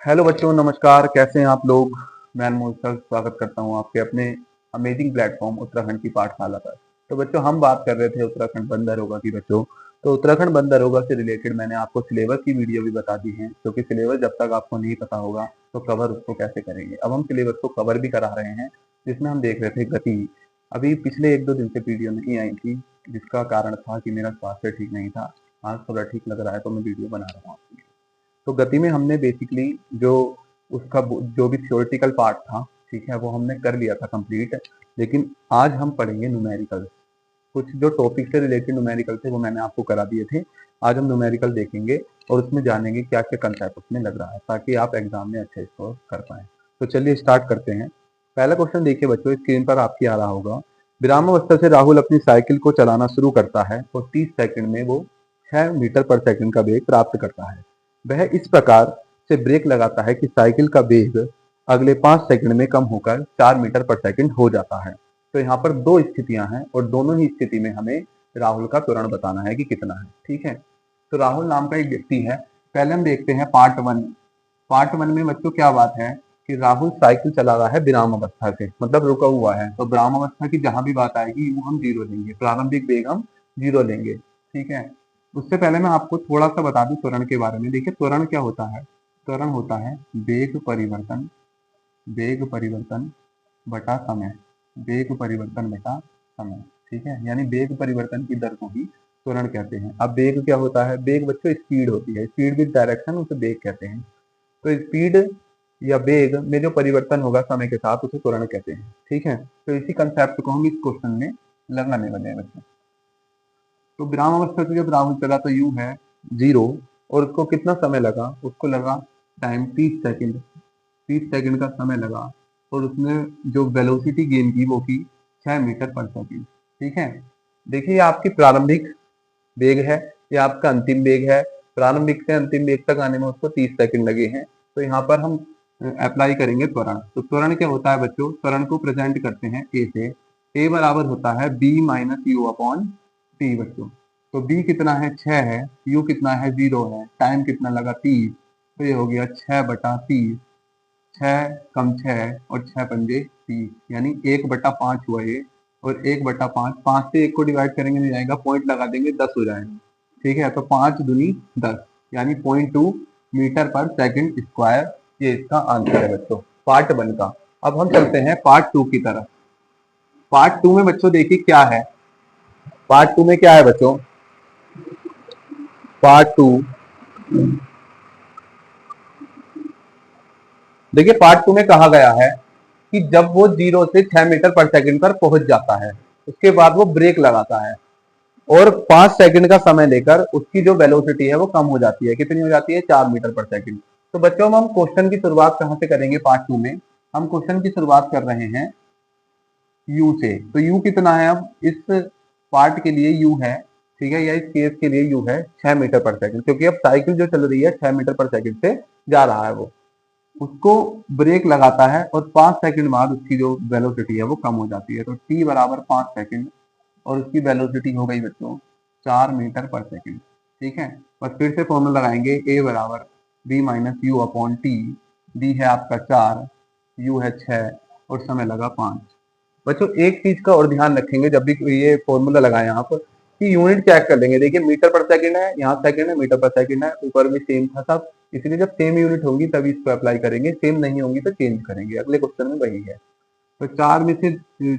Hello बच्चों, नमस्कार। कैसे हैं आप लोग। मैं अनमोल सर स्वागत करता हूं आपके अपने अमेजिंग प्लेटफॉर्म उत्तराखंड की पाठशाला पर। तो बच्चों, हम बात कर रहे थे उत्तराखंड वन दरोगा की। बच्चों, तो उत्तराखंड वन दरोगा से रिलेटेड मैंने आपको सिलेबस की वीडियो भी बता दी है, क्योंकि सिलेबस जब तक आपको नहीं पता होगा तो कवर उसको कैसे करेंगे। अब हम सिलेबस को कवर भी करा रहे हैं, जिसमें हम देख रहे थे गति। अभी पिछले 1-2 दिन से वीडियो नहीं आई थी, जिसका कारण था कि मेरा स्वास्थ्य ठीक नहीं था। आज थोड़ा ठीक लग रहा है तो मैं वीडियो बना रहा हूँ आपके लिए। तो गति में हमने बेसिकली जो उसका जो भी थ्योरेटिकल पार्ट था, ठीक है, वो हमने कर लिया था कंप्लीट। लेकिन आज हम पढ़ेंगे न्यूमेरिकल। कुछ जो टॉपिक से रिलेटेड न्यूमेरिकल थे वो मैंने आपको करा दिए थे। आज हम न्यूमेरिकल देखेंगे और उसमें जानेंगे क्या क्या कंसेप्ट उसमें लग रहा है, ताकि आप एग्जाम में अच्छे स्कोर कर पाए। तो चलिए स्टार्ट करते हैं। पहला क्वेश्चन देखिए बच्चों, स्क्रीन पर आपकी आ रहा होगा। विरामावस्था से राहुल अपनी साइकिल को चलाना शुरू करता है और 30 सेकंड में वो 6 मीटर पर सेकंड का वेग प्राप्त करता है। वह इस प्रकार से ब्रेक लगाता है कि साइकिल का वेग अगले 5 सेकंड में कम होकर 4 मीटर पर सेकंड हो जाता है। तो यहाँ पर दो स्थितियां हैं और दोनों ही स्थिति में हमें राहुल का त्वरण बताना है कि कितना है। ठीक है, तो राहुल नाम का एक व्यक्ति है। पहले हम देखते हैं पार्ट वन। पार्ट वन में बच्चों क्या बात है कि राहुल साइकिल चला रहा है विराम अवस्था से, मतलब रुका हुआ है। तो विराम अवस्था की जहां भी बात आएगी वो हम जीरो लेंगे, प्रारंभिक वेग हम जीरो लेंगे। ठीक है, उससे पहले मैं आपको थोड़ा सा बता दूं त्वरण के बारे में। देखिए, त्वरण क्या होता है। त्वरण होता है वेग परिवर्तन बटा समय। वेग परिवर्तन बटा समय। ठीक है, यानी वेग परिवर्तन की दर को ही त्वरण कहते हैं। अब वेग क्या होता है। वेग बच्चों स्पीड होती है, स्पीड विद डायरेक्शन, उसे वेग कहते हैं। तो स्पीड या वेग में जो परिवर्तन होगा समय के साथ, उसे त्वरण कहते हैं। ठीक है, तो इसी कंसेप्ट को हम इस क्वेश्चन में लगाने वाले हैं बच्चों। तो विराम अवस्था से जब राहुल चला तो यू है जीरो, और उसको कितना समय लगा, उसको लगा टाइम 30 सेकंड। 30 सेकंड का समय लगा और उसने जो वेलोसिटी गेन की वो की 6 मीटर पर सेकंड। ठीक है, देखिए ये आपकी प्रारंभिक वेग है, ये आपका अंतिम वेग है। प्रारंभिक से अंतिम वेग तक आने में उसको 30 सेकंड लगे हैं। तो यहाँ पर हम अप्लाई करेंगे त्वरण। तो त्वरण क्या होता है बच्चों, त्वरण को प्रेजेंट करते हैं ए से। ए बराबर होता है v minus u upon t बच्चों। तो बी कितना है, 6 है। यू कितना है, 0 है। टाइम कितना लगा, 30। तो ये हो गया 6/30। 6 × 6 और 6 × 5 30, यानी 1/5 हुआ ये। और 1/5, 5 से 1 को डिवाइड करेंगे नहीं जाएगा, पॉइंट लगा देंगे, 10 हो जाएगा। ठीक है, तो 5 दूनी 10, यानी 0.2 मीटर पर सेकंड स्क्वायर। ये इसका आंसर है बच्चों, पार्ट वन का। अब हम चलते हैं पार्ट टू की तरफ। पार्ट टू में बच्चों देखिए क्या है। पार्ट टू में क्या है बच्चों, पार्ट टू देखिए, पार्ट टू में कहा गया है कि जब वो 0 से 6 मीटर पर सेकंड पर पहुंच जाता है, उसके बाद वो ब्रेक लगाता है और 5 सेकंड का समय लेकर उसकी जो वेलोसिटी है वो कम हो जाती है। कितनी हो जाती है, 4 मीटर पर सेकंड। तो बच्चों, हम क्वेश्चन की शुरुआत कहां से करेंगे पार्ट टू में। हम क्वेश्चन की शुरुआत कर रहे हैं यू से। तो यू कितना है, अब इस पार्ट के लिए यू है, ठीक है, या इस केस के लिए यू है 6 मीटर पर सेकंड, क्योंकि अब साइकिल जो चल रही है 6 मीटर पर सेकंड से जा रहा है वो। उसको ब्रेक लगाता है और 5 सेकंड बाद उसकी जो वेलोसिटी है वो कम हो जाती है। तो t बराबर 5 सेकंड और उसकी वेलोसिटी हो गई बच्चों 4 मीटर पर सेकंड। ठीक है, बस फिर से फॉर्मूला लगाएंगे, a बराबर b minus u upon T. b है आपका 4, u है 6 और समय लगा 5। बच्चों, एक चीज का और ध्यान रखेंगे जब भी ये फॉर्मूला लगाए यहाँ पर, कि यूनिट चेक कर लेंगे। देखिए, मीटर पर सेकंड है, यहाँ सेकंड है, मीटर पर सेकंड है, ऊपर भी सेम था सब। इसलिए जब सेम यूनिट होंगी तभी इसको अप्लाई करेंगे, सेम नहीं होंगी तो चेंज करेंगे। अगले क्वेश्चन में वही है। तो 4 में से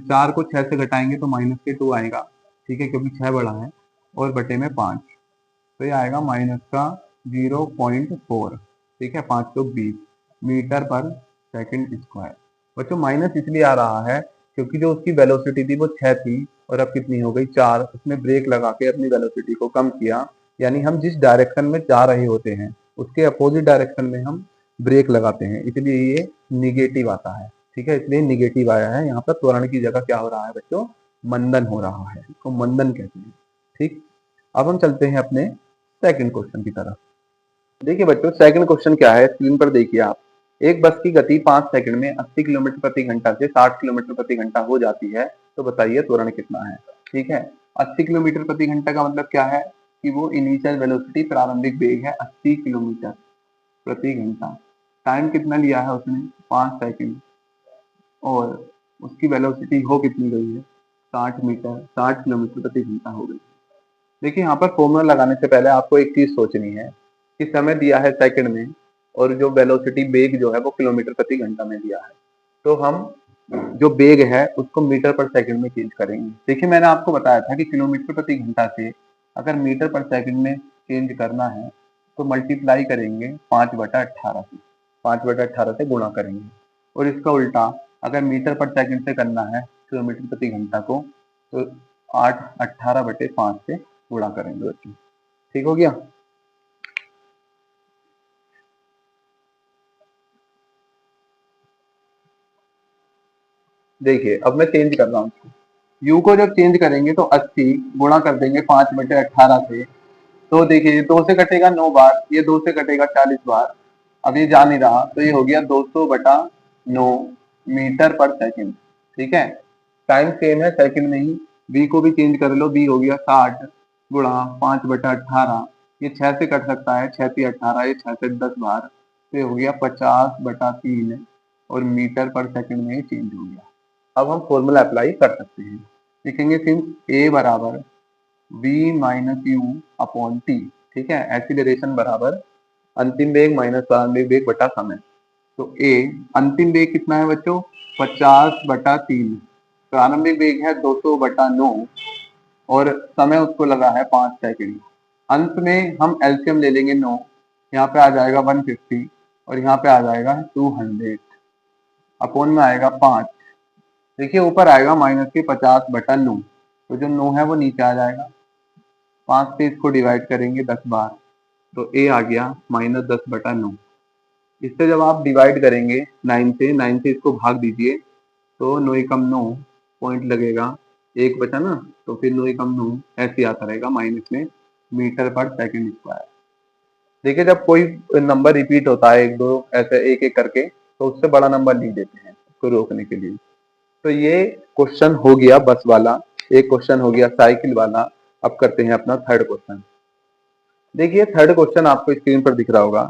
4 को 6 से घटाएंगे तो -2 आएगा। ठीक है, क्योंकि 6 बड़ा है, और बटे में 5, तो ये आएगा माइनस का 0.4। ठीक है, 5 तो 20 मीटर पर सेकंड स्क्वायर। बच्चों, माइनस इसलिए आ रहा है क्योंकि जो उसकी वेलोसिटी थी वो 6 थी और अब कितनी हो गई, 4। उसने ब्रेक लगा के अपनी वेलोसिटी को कम किया, यानी हम जिस डायरेक्शन में जा रहे होते हैं उसके अपोजिट डायरेक्शन में हम ब्रेक लगाते हैं, इसलिए ये निगेटिव आता है। ठीक है, इसलिए निगेटिव आया है। यहाँ पर त्वरण की जगह क्या हो रहा है बच्चों, मंदन हो रहा है, इसको मंदन कहते हैं। ठीक, अब हम चलते हैं अपने सेकंड क्वेश्चन की तरफ। देखिए बच्चों, सेकंड क्वेश्चन क्या है, स्क्रीन पर देखिए आप। एक बस की गति 5 सेकंड में 80 किलोमीटर प्रति घंटा से 60 किलोमीटर प्रति घंटा हो जाती है, तो बताइए त्वरण कितना है। ठीक है, 80 किलोमीटर प्रति घंटा का मतलब क्या है कि वो इनिशियल वेलोसिटी, प्रारंभिक वेग है 80 किलोमीटर प्रति घंटा। टाइम कितना लिया है उसने 5 सेकंड, और उसकी वेलोसिटी हो कितनी गई है 60 किलोमीटर प्रति घंटा हो गई। देखिए यहाँ पर फॉर्मूला लगाने से पहले आपको एक चीज सोचनी है कि समय दिया है सेकंड में और जो वेलोसिटी वेग जो है वो किलोमीटर प्रति घंटा में दिया है। तो हम जो वेग है उसको मीटर पर सेकंड में चेंज करेंगे। देखिए मैंने आपको बताया था कि किलोमीटर प्रति घंटा से अगर मीटर पर सेकंड में चेंज करना है तो मल्टीप्लाई करेंगे 5/18 से, 5/18 से गुणा करेंगे। और इसका उल्टा अगर मीटर पर सेकंड से करना है किलोमीटर प्रति घंटा को तो 18/5 से गुणा करेंगे बच्चों। ठीक हो गया। देखिए अब मैं चेंज कर रहा हूँ इसको, u को जब चेंज करेंगे तो 80 गुणा कर देंगे 5/18 से। तो देखिए 2 से कटेगा 9 बार, ये 2 से कटेगा 40 बार। अब ये जा नहीं रहा तो ये हो गया 200/9 मीटर पर सेकंड। ठीक है, टाइम सेम है सेकंड में ही। v को भी चेंज कर लो, v हो गया 60 गुणा 5/18। ये 6 से कट सकता है, 6 से 18, ये 6 से 10 बार, तो ये हो गया 50/3 और मीटर पर सेकंड में चेंज हो गया। अब हम फॉर्मूला अप्लाई कर सकते हैं। लिखेंगे सिंस a बराबर v minus u upon T. ठीक है, एक्सीलरेशन बराबर अंतिम वेग माइनस प्रारंभिक वेग बटा समय। तो a अंतिम वेग कितना है बच्चों 50/3, प्रारंभिक वेग है 200/9 और समय उसको लगा है 5 सेकंड। अंत में हम एलसीएम ले लेंगे 9, यहाँ पे आ जाएगा 150 और यहाँ पे आ जाएगा 200 अपॉन में आएगा 5। देखिए ऊपर आएगा माइनस के 50/9, तो जो 9 है वो नीचे आ जाएगा। 5 से इसको डिवाइड करेंगे 10 बार, तो a आ गया -10/9। इससे जब आप डिवाइड करेंगे 9 से इसको भाग दीजिए तो 9 एकम 9 पॉइंट लगेगा, एक बचा ना, तो फिर 9 एकम 9 ऐसे आता रहेगा माइनस में मीटर पर सेकंड स्क्वायर। देखिए जब कोई नंबर रिपीट होता है एक दो ऐसे एक एक करके तो उससे बड़ा नंबर नहीं देते हैं उसको रोकने के लिए। तो ये क्वेश्चन हो गया बस वाला, एक क्वेश्चन हो गया साइकिल वाला। अब करते हैं अपना थर्ड क्वेश्चन। देखिए थर्ड क्वेश्चन आपको स्क्रीन पर दिख रहा होगा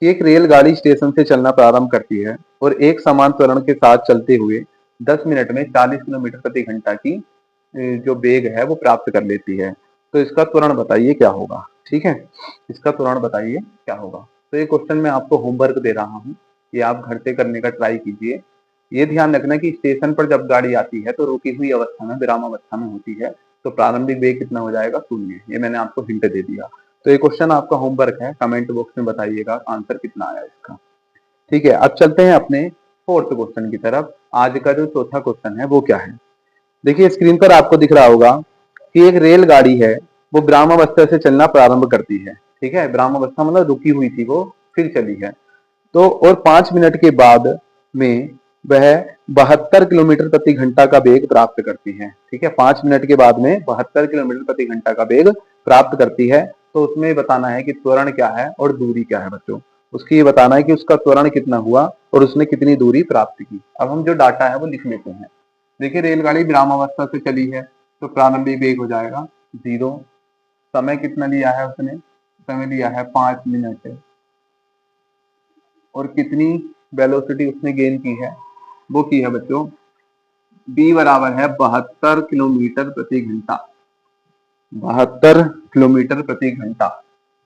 कि एक रेलगाड़ी स्टेशन से चलना प्रारंभ करती है और एक समान त्वरण के साथ चलते हुए 10 मिनट में 40 किलोमीटर प्रति घंटा की जो वेग है वो प्राप्त कर लेती है। तो इसका त्वरण बताइए क्या होगा। ठीक है, इसका त्वरण बताइए क्या होगा। तो ये क्वेश्चन मैं आपको होमवर्क दे रहा हूँ, ये आप घर से करने का ट्राई कीजिए। ये ध्यान रखना कि स्टेशन पर जब गाड़ी आती है तो रुकी हुई अवस्था में विराम अवस्था में होती है, तो प्रारंभिक वेग कितना हो जाएगा 0। ये मैंने आपको हिंट दे दिया। तो ये क्वेश्चन आपका होमवर्क है, कमेंट बॉक्स में बताइएगा आंसर कितना आया इसका। ठीक है, अब चलते हैं अपने फोर्थ क्वेश्चन की तरफ। आज का जो चौथा क्वेश्चन है वो क्या है। देखिए स्क्रीन पर आपको दिख रहा होगा कि एक रेलगाड़ी है वो विराम अवस्था से चलना प्रारंभ करती है। ठीक है, विराम अवस्था मतलब रुकी हुई थी वो फिर चली है। तो और 5 मिनट के बाद में वह 72 किलोमीटर प्रति घंटा का वेग प्राप्त करती है। ठीक है, 5 मिनट के बाद में 72 किलोमीटर प्रति घंटा का वेग प्राप्त करती है। तो उसमें बताना है कि त्वरण क्या है और दूरी क्या है बच्चों। उसकी ये बताना है कि उसका त्वरण कितना हुआ और उसने कितनी दूरी प्राप्त की। अब हम जो डाटा है वो लिख लेते हैं। देखिए रेलगाड़ी विराम अवस्था से चली है तो प्रारंभिक वेग हो जाएगा 0। समय कितना लिया है उसने, समय लिया है 5 मिनट और कितनी वेलोसिटी उसने गेन की है वो की है बच्चों b बराबर है 72 किलोमीटर प्रति घंटा। 72 किलोमीटर प्रति घंटा।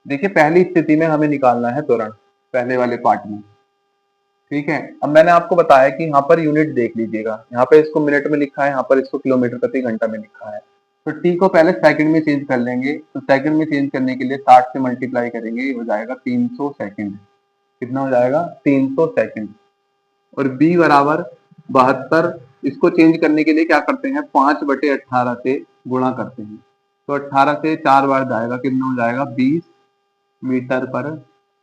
देखिए पहली स्थिति में हमें निकालना है त्वरण, पहले वाले पार्ट में। ठीक है, अब मैंने आपको बताया कि यहाँ पर यूनिट देख लीजिएगा, यहाँ पे इसको मिनट में लिखा है, यहाँ पर इसको किलोमीटर प्रति घंटा में लिखा है। तो टी को पहले सेकंड में चेंज कर लेंगे, तो सेकंड में चेंज करने के लिए 60 से मल्टीप्लाई करेंगे, ये हो जाएगा 300 सेकंड। कितना हो जाएगा 300 सेकंड। और b बराबर 72, इसको चेंज करने के लिए क्या करते हैं 5/18 से गुणा करते हैं। तो 18 से 4 बार जाएगा, कितना हो जाएगा 20 मीटर पर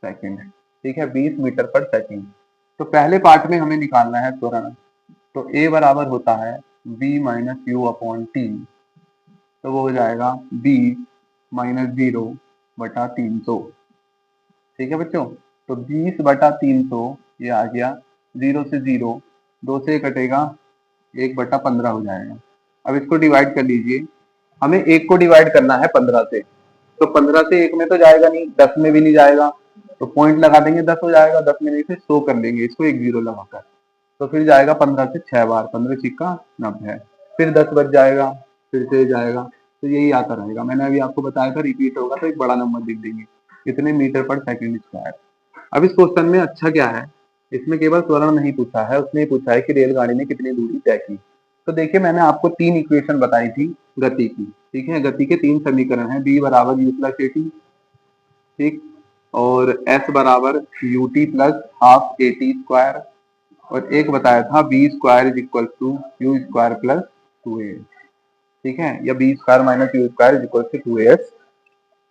सेकंड। ठीक है, 20 मीटर पर सेकंड। तो पहले पार्ट में हमें निकालना है त्वरण। तो a बराबर होता है v minus u upon T, तो वो हो जाएगा 20 माइनस 0/300। ठीक है बच्चों, तो 20/300 ये आ गया, 0 से 0, 2 से कटेगा 1/15 हो जाएगा। अब इसको डिवाइड कर लीजिए, हमें 1 को डिवाइड करना है 15 से, तो 15 से 1 में तो जाएगा नहीं, 10 में भी नहीं जाएगा, तो पॉइंट लगा देंगे, 10 हो जाएगा, 10 में से 100 कर लेंगे इसको एक जीरो लगाकर, तो फिर जाएगा 15 से 6 बार, 15 छिक्का 90, फिर 10 बच जाएगा, फिर से जाएगा, तो यही आता रहेगा। मैंने अभी आपको बताया था रिपीट होगा तो एक बड़ा नंबर लिख देंगे, कितने मीटर पर सेकंड स्क्वायर। अब इस क्वेश्चन में अच्छा क्या है, इसमें केवल त्वरण नहीं पूछा है, उसने पूछा है कि रेलगाड़ी ने कितनी दूरी तय की। तो देखिए मैंने आपको 3 इक्वेशन बताई थी गति की, ठीक है, गति के 3 समीकरण है, b बराबर u प्लस ए टी, ठीक, और s बराबर u t plus half a t square, और एक बताया था v square is equal to u square plus 2a, ठीक है, या v square minus u square is equal to 2as।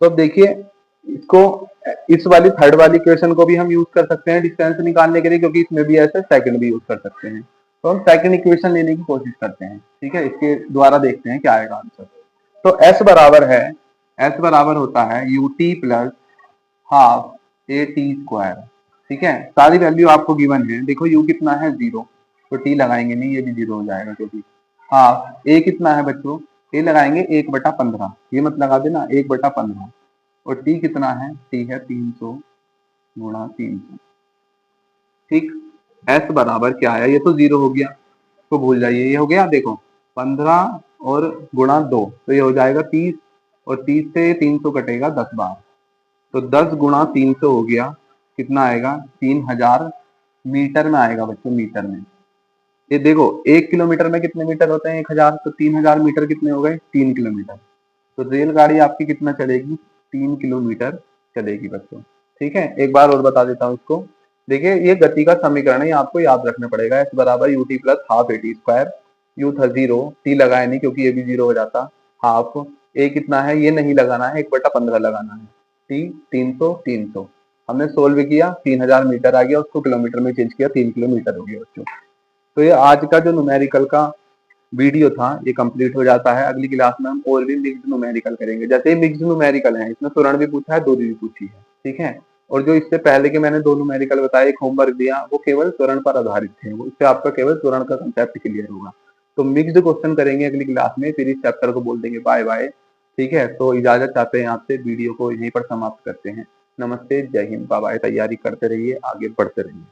तो अब देखिए इसको, इस वाली थर्ड वाली इक्वेशन को भी हम यूज कर सकते हैं डिस्टेंस निकालने के लिए, क्योंकि इसमें भी ऐसे सेकंड भी यूज कर सकते हैं। तो हम सेकंड इक्वेशन लेने की कोशिश करते हैं, ठीक है, इसके द्वारा देखते हैं क्या आएगा आंसर। तो s बराबर है, s बराबर होता है you t plus half a t square, ठीक है, सारी वैल्यू आपको गिवन है। देखो u कितना है 0, तो t लगाएंगे नहीं, ये भी 0 हो जाएगा, क्योंकि हाफ a कितना है बच्चों, a लगाएंगे 1/15, ये मत लगा देना 1/15, और t कितना है, t है 300 गुणा 300, ठीक। s बराबर क्या आया, ये तो 0 हो गया, तो भूल जाइए, ये हो गया देखो 15 और गुणा 2, तो ये हो जाएगा 30, और 30 से 300 कटेगा 10 बार, तो 10 गुणा 300 हो गया, कितना आएगा 3000 मीटर में आएगा बच्चों, मीटर में। ये देखो 1 किलोमीटर में कितने मीटर होते हैं, 1000, तो 3000 मीटर कितने हो गए, 3 किलोमीटर। तो रेलगाड़ी आपकी कितना चलेगी, 3 किलोमीटर चलेगी बच्चों, ठीक है। एक बार और बता देता हूँ इसको, देखिए ये गति का समीकरण है, ये आपको याद रखना पड़ेगा, एस बराबर u t plus half a t square, you था 0, टी लगाया नहीं क्योंकि ये भी 0 हो जाता, हाफ ए कितना है ये नहीं लगाना है, 1/15 लगाना है, टी 300 300, हमने सोल्व किया 3000 मीटर आ गया, उसको किलोमीटर में चेंज किया, 3 किलोमीटर हो गया बच्चों। तो ये आज का जो न्यूमेरिकल का वीडियो था ये कंप्लीट हो जाता है। अगली क्लास में हम और भी मिक्स्ड न्यूमेरिकल करेंगे, जैसे मिक्स्ड न्यूमेरिकल है इसमें त्वरण भी पूछा है, दूरी भी पूछी है, ठीक है। और जो इससे पहले के मैंने 2 न्यूमेरिकल बताए, एक होमवर्क दिया, वो केवल त्वरण पर आधारित थे, वो इससे आपका केवल त्वरण का कंसेप्ट क्लियर होगा। तो मिक्स्ड क्वेश्चन करेंगे अगली क्लास में, फिर इस चैप्टर को बोल देंगे बाय बाय, ठीक है। तो इजाजत चाहते हैं आपसे, वीडियो को यहीं पर समाप्त करते हैं। नमस्ते, जय हिंद, बाय बाय, तैयारी करते रहिए, आगे बढ़ते रहिए।